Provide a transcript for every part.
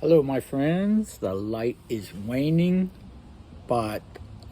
Hello, my friends. The light is waning, but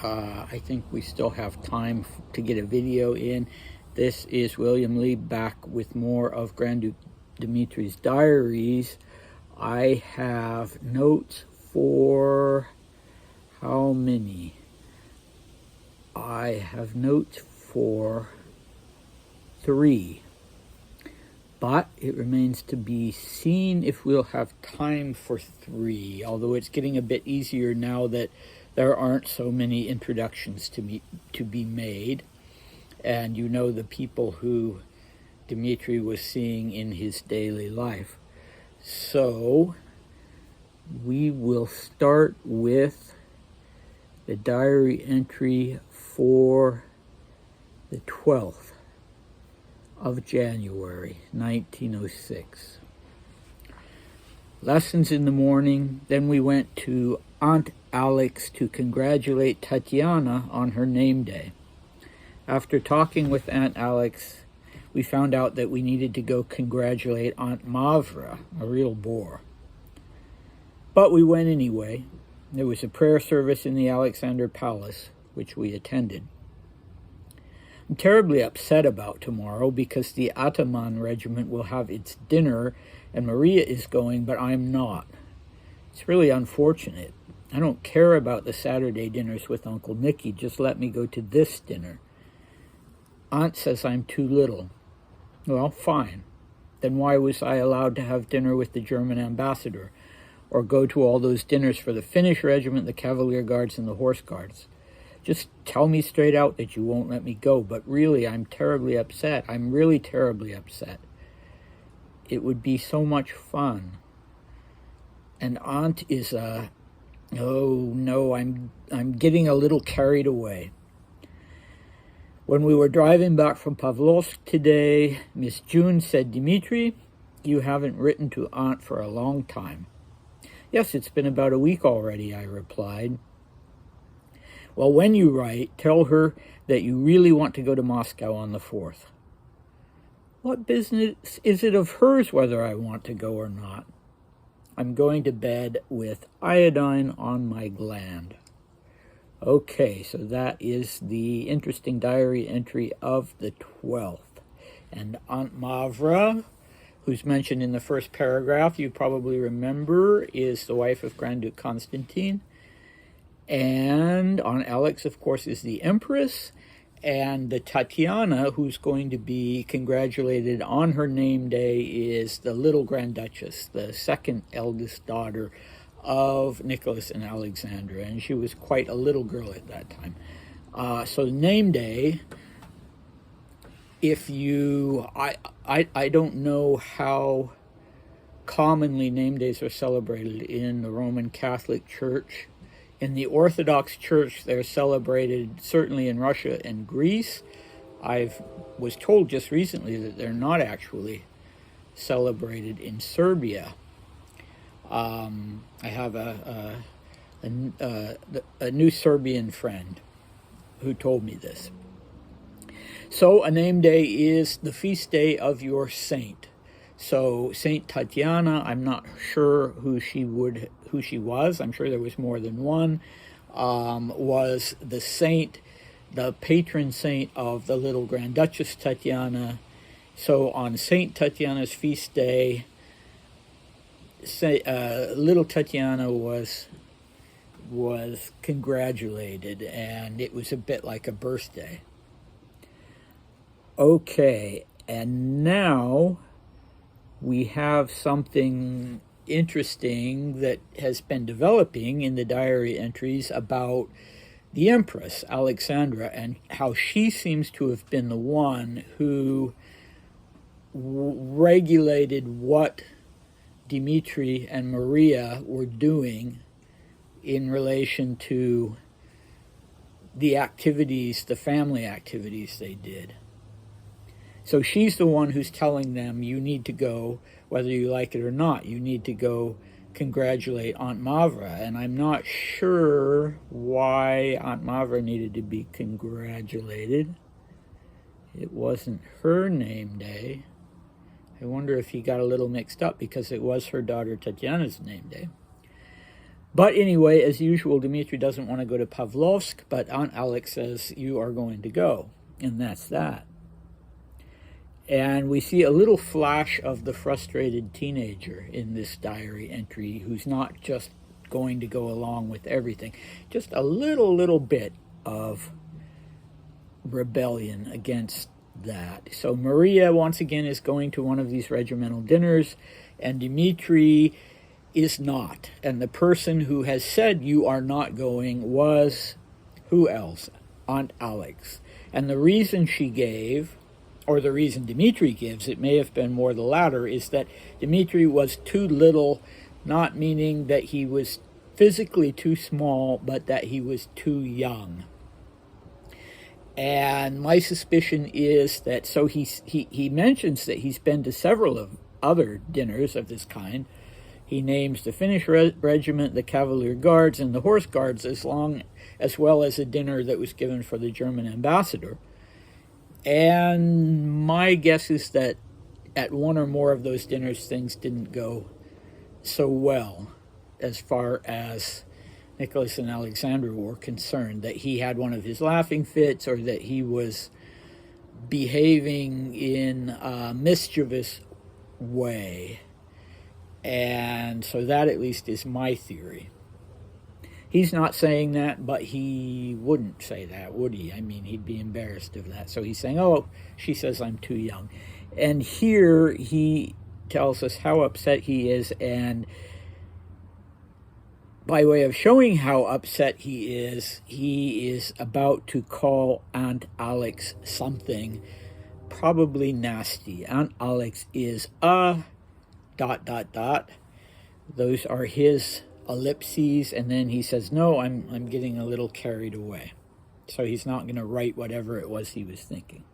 I think we still have time to get a video in. This is William Lee back with more of Grand Duke Dmitri's Diaries. I have notes for how many? I have notes for 3. But it remains to be seen if we'll have time for 3, although it's getting a bit easier now that there aren't so many introductions to be made. And you know the people who Dmitri was seeing in his daily life. So we will start with the diary entry for the 12th. Of January 1906. Lessons in the morning. Then we went to Aunt Alex to congratulate Tatiana on her name day. After talking with Aunt Alex, we found out that we needed to go congratulate Aunt Mavra, a real bore. But we went anyway. There was a prayer service in the Alexander Palace, which we attended. I'm terribly upset about tomorrow because the Ataman regiment will have its dinner and Maria is going, but I'm not. It's really unfortunate. I don't care about the Saturday dinners with Uncle Nicky. Just let me go to this dinner. Aunt says I'm too little. Well, fine. Then why was I allowed to have dinner with the German ambassador or go to all those dinners for the Finnish regiment, the Cavalier Guards, and the Horse Guards? Just tell me straight out that you won't let me go, but really, I'm terribly upset. I'm really terribly upset. It would be so much fun. And Aunt is oh no, I'm getting a little carried away. When we were driving back from Pavlovsk today, Miss June said, "Dmitri, you haven't written to Aunt for a long time." "Yes, it's been about a week already," I replied. "Well, when you write, tell her that you really want to go to Moscow on the 4th. "What business is it of hers whether I want to go or not? I'm going to bed with iodine on my gland." Okay, so that is the interesting diary entry of the 12th. And Aunt Mavra, who's mentioned in the first paragraph, you probably remember, is the wife of Grand Duke Constantine. And Aunt Alex, of course, is the Empress. And the Tatiana, who's going to be congratulated on her name day, is the little Grand Duchess, the second eldest daughter of Nicholas and Alexandra. And she was quite a little girl at that time. So name day, if you... I don't know how commonly name days are celebrated in the Roman Catholic Church. In the Orthodox Church, they're celebrated certainly in Russia and Greece. I was told just recently that they're not actually celebrated in Serbia. I have a new Serbian friend who told me this. So a name day is the feast day of your saint. So Saint Tatiana, I'm not sure who she was. I'm sure there was more than one. Was the saint, the patron saint of the little Grand Duchess Tatiana. So on Saint Tatiana's feast day, little Tatiana was congratulated, and it was a bit like a birthday. Okay, and now we have something interesting that has been developing in the diary entries about the Empress, Alexandra, and how she seems to have been the one who regulated what Dmitri and Maria were doing in relation to the activities, the family activities they did. So she's the one who's telling them, you need to go, whether you like it or not, you need to go congratulate Aunt Mavra. And I'm not sure why Aunt Mavra needed to be congratulated. It wasn't her name day. I wonder if he got a little mixed up because it was her daughter Tatiana's name day. But anyway, as usual, Dmitri doesn't want to go to Pavlovsk, but Aunt Alex says, you are going to go. And that's that. And we see a little flash of the frustrated teenager in this diary entry who's not just going to go along with everything. Just a little bit of rebellion against that. So Maria, once again, is going to one of these regimental dinners, and Dmitri is not. And the person who has said you are not going was, who else? Aunt Alex. And the reason she gave, or the reason Dmitri gives, it may have been more the latter, is that Dmitri was too little, not meaning that he was physically too small, but that he was too young. And my suspicion is that, so he mentions that he's been to several of other dinners of this kind. He names the Finnish regiment, the Cavalier Guards, and the Horse Guards, as well as a dinner that was given for the German ambassador. And my guess is that at one or more of those dinners, things didn't go so well as far as Nicholas and Alexandra were concerned, that he had one of his laughing fits or that he was behaving in a mischievous way. And so that at least is my theory. He's not saying that, but he wouldn't say that, would he? I mean, he'd be embarrassed of that. So he's saying, oh, she says I'm too young. And here he tells us how upset he is, by way of showing how upset he is about to call Aunt Alex something probably nasty. Aunt Alex is a ... Those are his ellipses, and then he says, no, I'm getting a little carried away. So he's not going to write whatever it was he was thinking.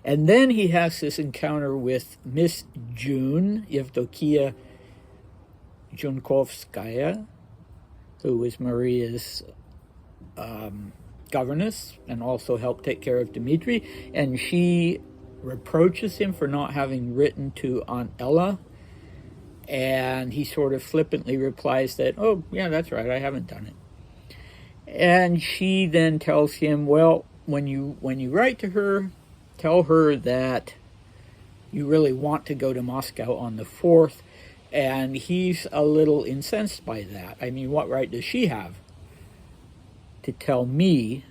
And then he has this encounter with Miss June, Yevdokia Junkovskaya, who was Maria's governess and also helped take care of Dmitri, and she reproaches him for not having written to Aunt Ella, and he sort of flippantly replies that, oh, yeah, that's right, I haven't done it. And she then tells him, well, when you write to her, tell her that you really want to go to Moscow on the 4th, and he's a little incensed by that. I mean, what right does she have to tell me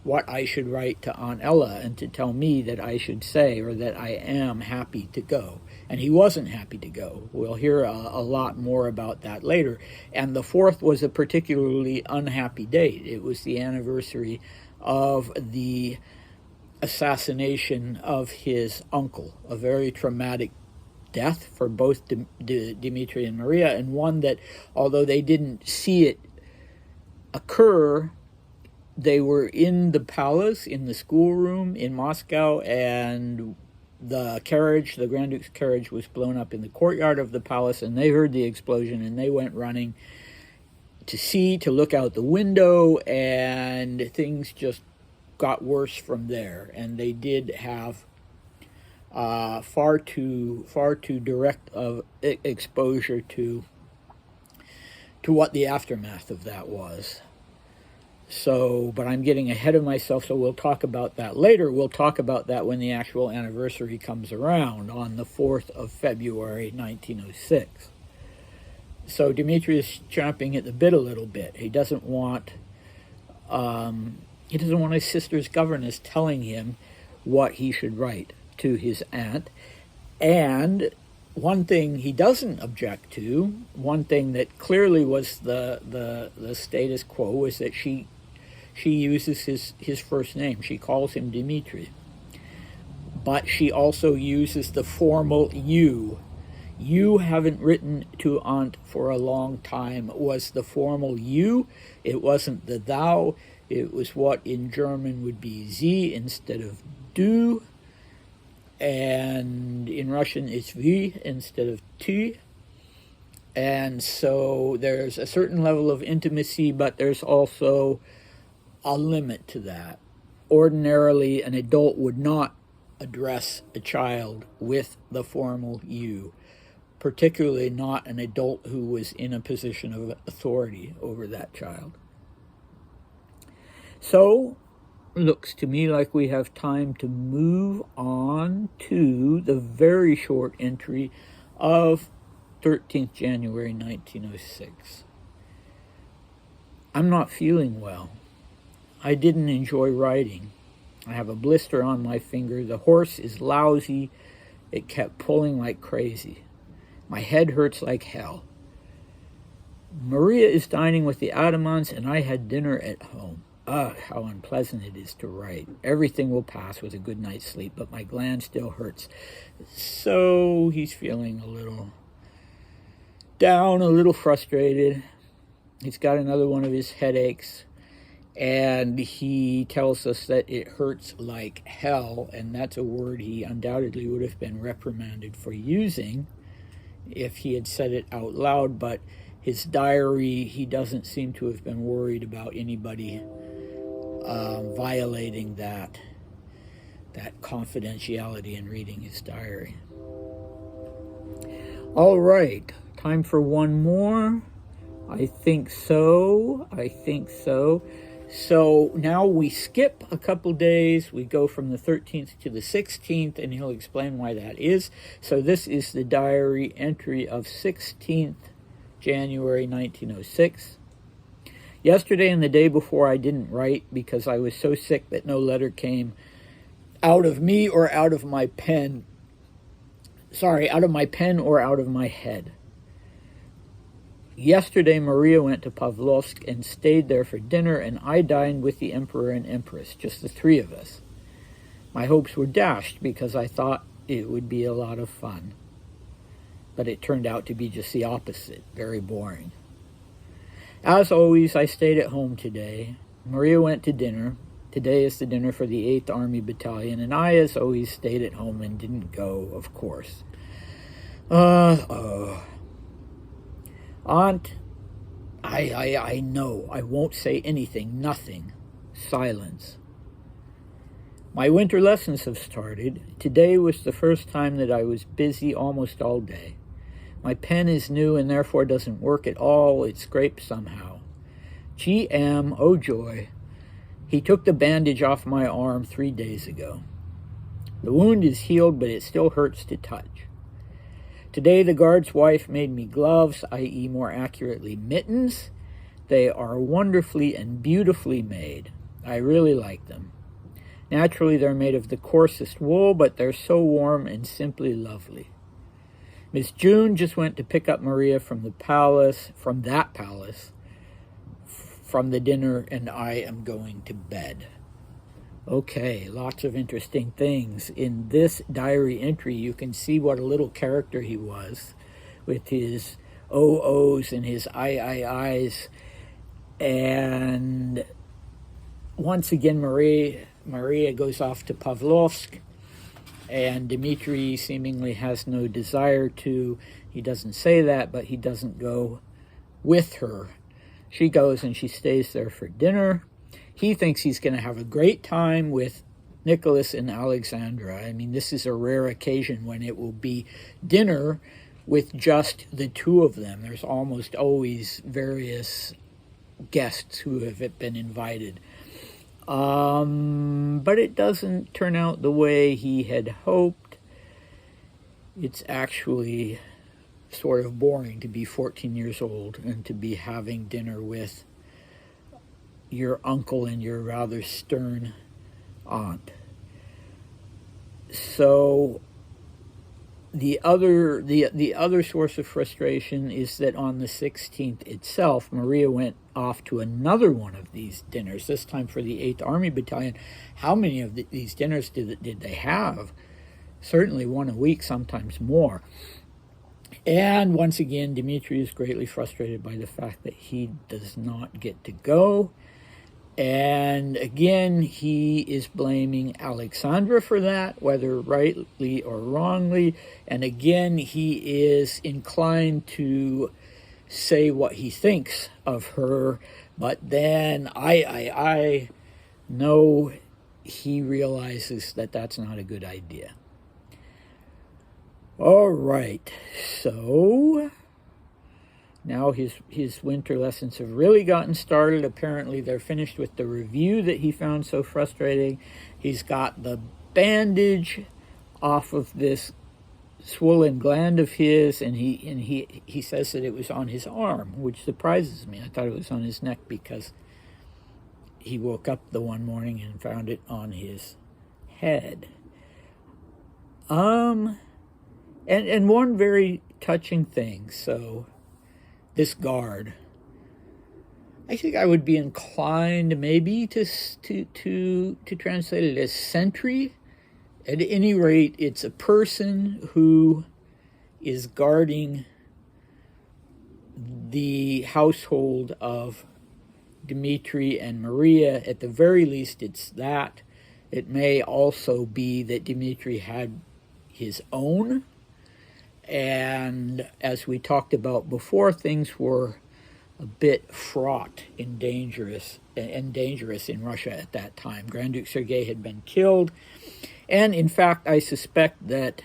what I should write to Aunt Ella and to tell me that I should say or that I am happy to go? And he wasn't happy to go. We'll hear a lot more about that later. And the 4th was a particularly unhappy date. It was the anniversary of the assassination of his uncle, a very traumatic death for both Dmitri and Maria, and one that, although they didn't see it occur, they were in the palace, in the schoolroom in Moscow, and the carriage, the Grand Duke's carriage, was blown up in the courtyard of the palace, and they heard the explosion, and they went running to look out the window, and things just got worse from there. And they did have far too direct of exposure to what the aftermath of that was. So, but I'm getting ahead of myself, so we'll talk about that later. We'll talk about that when the actual anniversary comes around on the 4th of February, 1906. So Dmitri is chomping at the bit a little bit. He doesn't want his sister's governess telling him what he should write to his aunt. And one thing he doesn't object to, one thing that clearly was the status quo, was that she uses his first name. She calls him Dmitri. But she also uses the formal you. You haven't written to Aunt for a long time was the formal you. It wasn't the thou. It was what in German would be sie instead of du. And in Russian it's vi instead of tu. And so there's a certain level of intimacy, but there's also a limit to that. Ordinarily, an adult would not address a child with the formal you, particularly not an adult who was in a position of authority over that child. So, looks to me like we have time to move on to the very short entry of 13th January 1906. I'm not feeling well. I didn't enjoy writing. I have a blister on my finger. The horse is lousy. It kept pulling like crazy. My head hurts like hell. Maria is dining with the Adamants, and I had dinner at home. Ugh, how unpleasant it is to write. Everything will pass with a good night's sleep, but my gland still hurts. So he's feeling a little down, a little frustrated. He's got another one of his headaches, and he tells us that it hurts like hell, and that's a word he undoubtedly would have been reprimanded for using if he had said it out loud, but his diary, he doesn't seem to have been worried about anybody violating that confidentiality in reading his diary. All right, time for one more. I think so. So now we skip a couple days. We go from the 13th to the 16th, and he'll explain why that is. So this is the diary entry of 16th January 1906. Yesterday and the day before I didn't write because I was so sick that no letter came out of me or out of my pen. Sorry, out of my pen or out of my head. Yesterday, Maria went to Pavlovsk and stayed there for dinner, and I dined with the Emperor and Empress, just the three of us. My hopes were dashed because I thought it would be a lot of fun. But it turned out to be just the opposite, very boring. As always, I stayed at home today. Maria went to dinner. Today is the dinner for the 8th Army Battalion, and I, as always, stayed at home and didn't go, of course. Aunt, I know. I won't say anything. Nothing. Silence. My winter lessons have started. Today was the first time that I was busy almost all day. My pen is new and therefore doesn't work at all. It scrapes somehow. GM, oh joy. He took the bandage off my arm 3 days ago. The wound is healed, but it still hurts to touch. Today, the guard's wife made me gloves, i.e. more accurately, mittens. They are wonderfully and beautifully made. I really like them. Naturally, they're made of the coarsest wool, but they're so warm and simply lovely. Miss June just went to pick up Maria from the palace, from the dinner, and I am going to bed. Okay, lots of interesting things. In this diary entry, you can see what a little character he was with his oh-ohs and his I-I-Is. And once again, Maria goes off to Pavlovsk, and Dmitri seemingly has no desire to. He doesn't say that, but he doesn't go with her. She goes and she stays there for dinner. He thinks he's going to have a great time with Nicholas and Alexandra. I mean, this is a rare occasion when it will be dinner with just the two of them. There's almost always various guests who have been invited. But it doesn't turn out the way he had hoped. It's actually sort of boring to be 14 years old and to be having dinner with your uncle and your rather stern aunt. So the other source of frustration is that on the 16th itself, Maria went off to another one of these dinners, this time for the 8th Army Battalion. How many of these dinners did they have? Certainly one a week, sometimes more. And once again, Dmitri is greatly frustrated by the fact that he does not get to go. And again, he is blaming Alexandra for that, whether rightly or wrongly. And again, he is inclined to say what he thinks of her. But then I know he realizes that that's not a good idea. All right, so now his winter lessons have really gotten started. Apparently they're finished with the review that he found so frustrating. He's got the bandage off of this swollen gland of his, and he says that it was on his arm, which surprises me. I thought it was on his neck because he woke up the one morning and found it on his head. And one very touching thing. So this guard, I think I would be inclined maybe to translate it as sentry. At any rate, it's a person who is guarding the household of Dmitri and Maria. At the very least, it's that. It may also be that Dmitri had his own. And as we talked about before, things were a bit fraught and dangerous in Russia at that time. Grand Duke Sergei had been killed. And in fact, I suspect that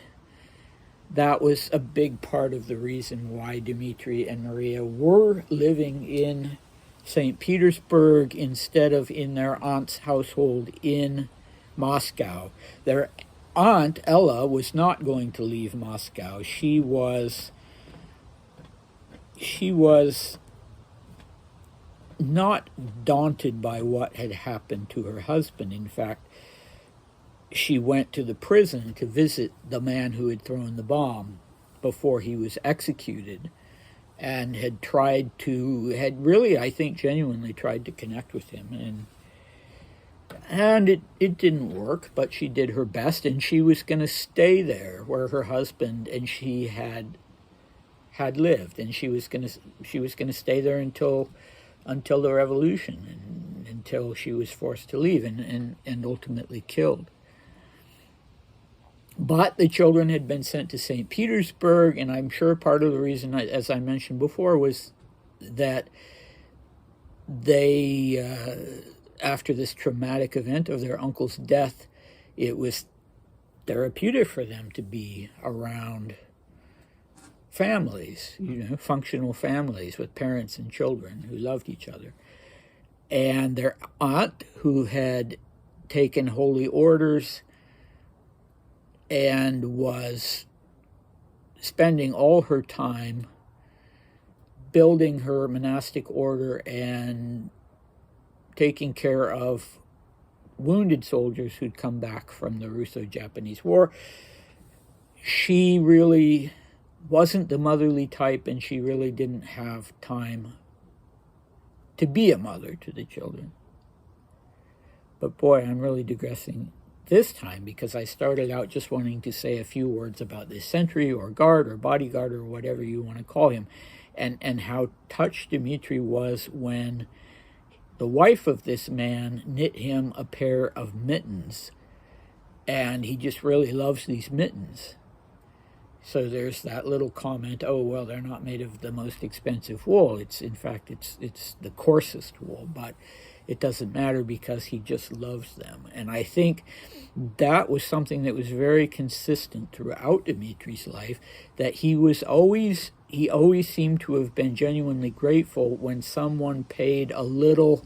that was a big part of the reason why Dmitri and Maria were living in St. Petersburg instead of in their aunt's household in Moscow. Their aunt, Ella, was not going to leave Moscow. She was not daunted by what had happened to her husband. In fact, she went to the prison to visit the man who had thrown the bomb before he was executed, and had really, I think, genuinely tried to connect with him. And it didn't work, but she did her best, and she was going to stay there where her husband and she had lived, and she was going to stay there until the revolution, and until she was forced to leave and ultimately killed. But the children had been sent to St. Petersburg, and I'm sure part of the reason, as I mentioned before, was that they, after this traumatic event of their uncle's death, it was therapeutic for them to be around families, functional families with parents and children who loved each other. And their aunt, who had taken holy orders and was spending all her time building her monastic order and taking care of wounded soldiers who'd come back from the Russo-Japanese War. She really wasn't the motherly type, and she really didn't have time to be a mother to the children. But boy, I'm really digressing this time, because I started out just wanting to say a few words about this sentry or guard or bodyguard or whatever you want to call him, and how touched Dmitri was when the wife of this man knit him a pair of mittens, and he just really loves these mittens. So there's that little comment, oh, well, they're not made of the most expensive wool. In fact, it's the coarsest wool, but it doesn't matter because he just loves them. And I think that was something that was very consistent throughout Dmitri's life, that he always seemed to have been genuinely grateful when someone paid a little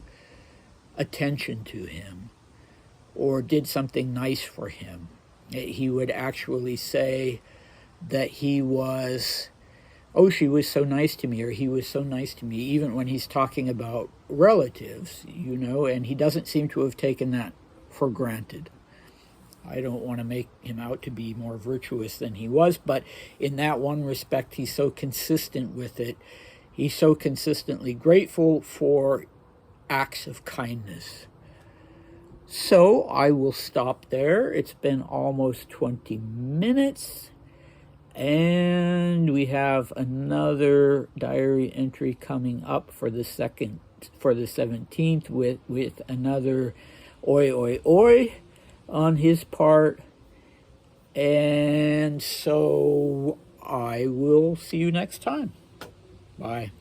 attention to him or did something nice for him. He would actually say that she was so nice to me, or he was so nice to me, even when he's talking about relatives, and he doesn't seem to have taken that for granted. I don't want to make him out to be more virtuous than he was, but in that one respect, he's so consistent with it. He's so consistently grateful for acts of kindness. So I will stop there. It's been almost 20 minutes. And we have another diary entry coming up for the 17th with another oi oi oi on his part. And so I will see you next time. Bye.